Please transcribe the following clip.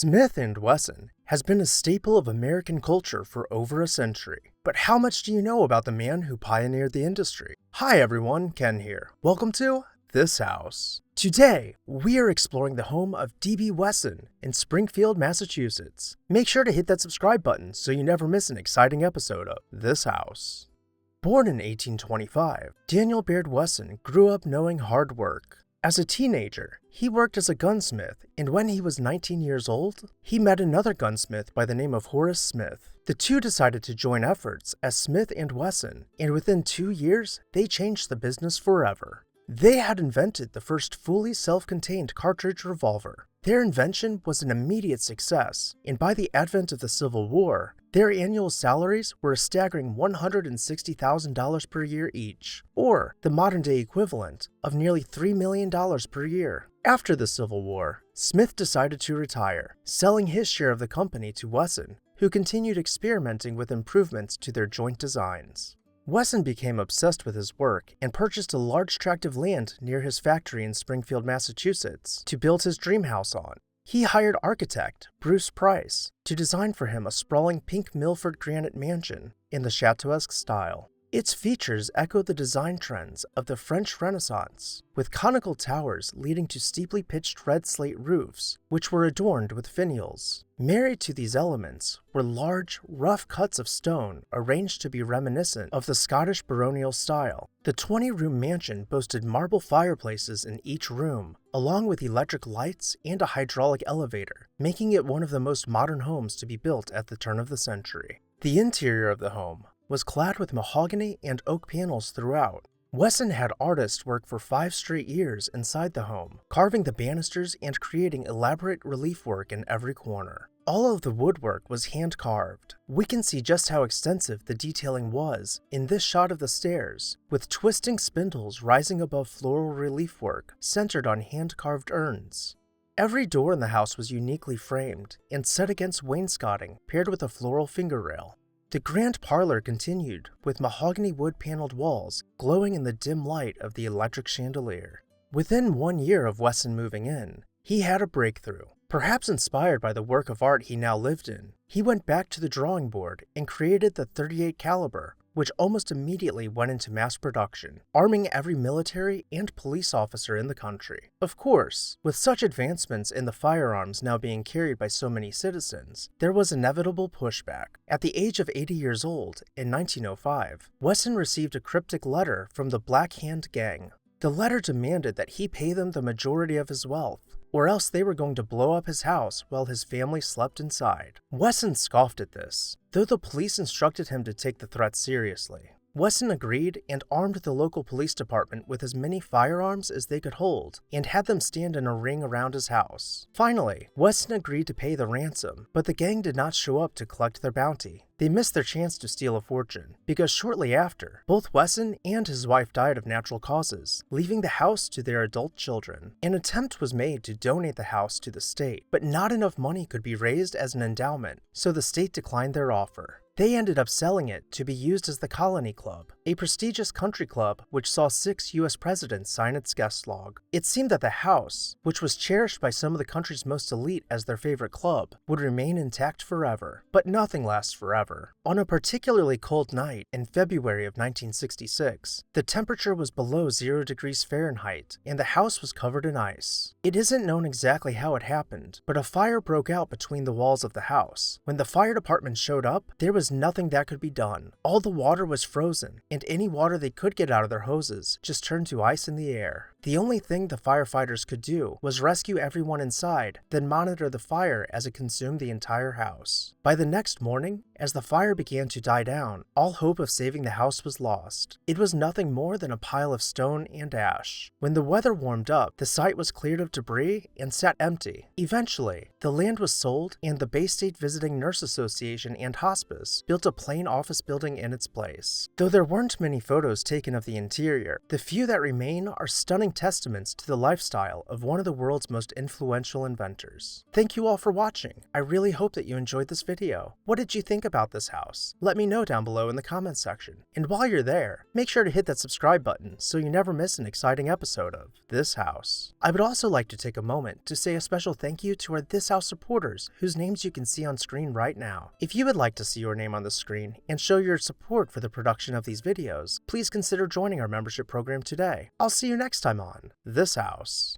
Smith & Wesson has been a staple of American culture for over a century. But how much do you know about the man who pioneered the industry? Hi everyone, Ken here. Welcome to This House. Today, we are exploring the home of D.B. Wesson in Springfield, Massachusetts. Make sure to hit that subscribe button so you never miss an exciting episode of This House. Born in 1825, Daniel Baird Wesson grew up knowing hard work. As a teenager, he worked as a gunsmith, and when he was 19 years old, he met another gunsmith by the name of Horace Smith. The two decided to join efforts as Smith & Wesson, and within 2 years, they changed the business forever. They had invented the first fully self-contained cartridge revolver. Their invention was an immediate success, and by the advent of the Civil War, their annual salaries were a staggering $160,000 per year each, or the modern-day equivalent of nearly $3 million per year. After the Civil War, Smith decided to retire, selling his share of the company to Wesson, who continued experimenting with improvements to their joint designs. Wesson became obsessed with his work and purchased a large tract of land near his factory in Springfield, Massachusetts, to build his dream house on. He hired architect Bruce Price to design for him a sprawling pink Milford granite mansion in the chateau-esque style. Its features echo the design trends of the French Renaissance, with conical towers leading to steeply pitched red slate roofs, which were adorned with finials. Married to these elements were large, rough cuts of stone arranged to be reminiscent of the Scottish baronial style. The 20-room mansion boasted marble fireplaces in each room, along with electric lights and a hydraulic elevator, making it one of the most modern homes to be built at the turn of the century. The interior of the home was clad with mahogany and oak panels throughout. Wesson had artists work for 5 straight years inside the home, carving the banisters and creating elaborate relief work in every corner. All of the woodwork was hand-carved. We can see just how extensive the detailing was in this shot of the stairs, with twisting spindles rising above floral relief work centered on hand-carved urns. Every door in the house was uniquely framed and set against wainscoting paired with a floral finger rail. The grand parlor continued, with mahogany wood-paneled walls glowing in the dim light of the electric chandelier. Within 1 year of Wesson moving in, he had a breakthrough. Perhaps inspired by the work of art he now lived in, he went back to the drawing board and created the .38 caliber, which almost immediately went into mass production, arming every military and police officer in the country. Of course, with such advancements in the firearms now being carried by so many citizens, there was inevitable pushback. At the age of 80 years old, in 1905, Wesson received a cryptic letter from the Blackhand gang. The letter demanded that he pay them the majority of his wealth, or else they were going to blow up his house while his family slept inside. Wesson scoffed at this, though the police instructed him to take the threat seriously. Wesson agreed and armed the local police department with as many firearms as they could hold and had them stand in a ring around his house. Finally, Wesson agreed to pay the ransom, but the gang did not show up to collect their bounty. They missed their chance to steal a fortune, because shortly after, both Wesson and his wife died of natural causes, leaving the house to their adult children. An attempt was made to donate the house to the state, but not enough money could be raised as an endowment, so the state declined their offer. They ended up selling it to be used as the Colony Club, a prestigious country club which saw 6 U.S. presidents sign its guest log. It seemed that the house, which was cherished by some of the country's most elite as their favorite club, would remain intact forever. But nothing lasts forever. On a particularly cold night in February of 1966, the temperature was below 0 degrees Fahrenheit, and the house was covered in ice. It isn't known exactly how it happened, but a fire broke out between the walls of the house. When the fire department showed up, there was nothing that could be done. All the water was frozen, and any water they could get out of their hoses just turned to ice in the air. The only thing the firefighters could do was rescue everyone inside, then monitor the fire as it consumed the entire house. By the next morning, as the fire began to die down, all hope of saving the house was lost. It was nothing more than a pile of stone and ash. When the weather warmed up, the site was cleared of debris and sat empty. Eventually, the land was sold, and the Bay State Visiting Nurse Association and Hospice built a plain office building in its place. Though there weren't many photos taken of the interior, the few that remain are stunning providing testaments to the lifestyle of one of the world's most influential inventors. Thank you all for watching. I really hope that you enjoyed this video. What did you think about this house? Let me know down below in the comments section. And while you're there, make sure to hit that subscribe button so you never miss an exciting episode of This House. I would also like to take a moment to say a special thank you to our This House supporters whose names you can see on screen right now. If you would like to see your name on the screen and show your support for the production of these videos, please consider joining our membership program today. I'll see you next time on This House.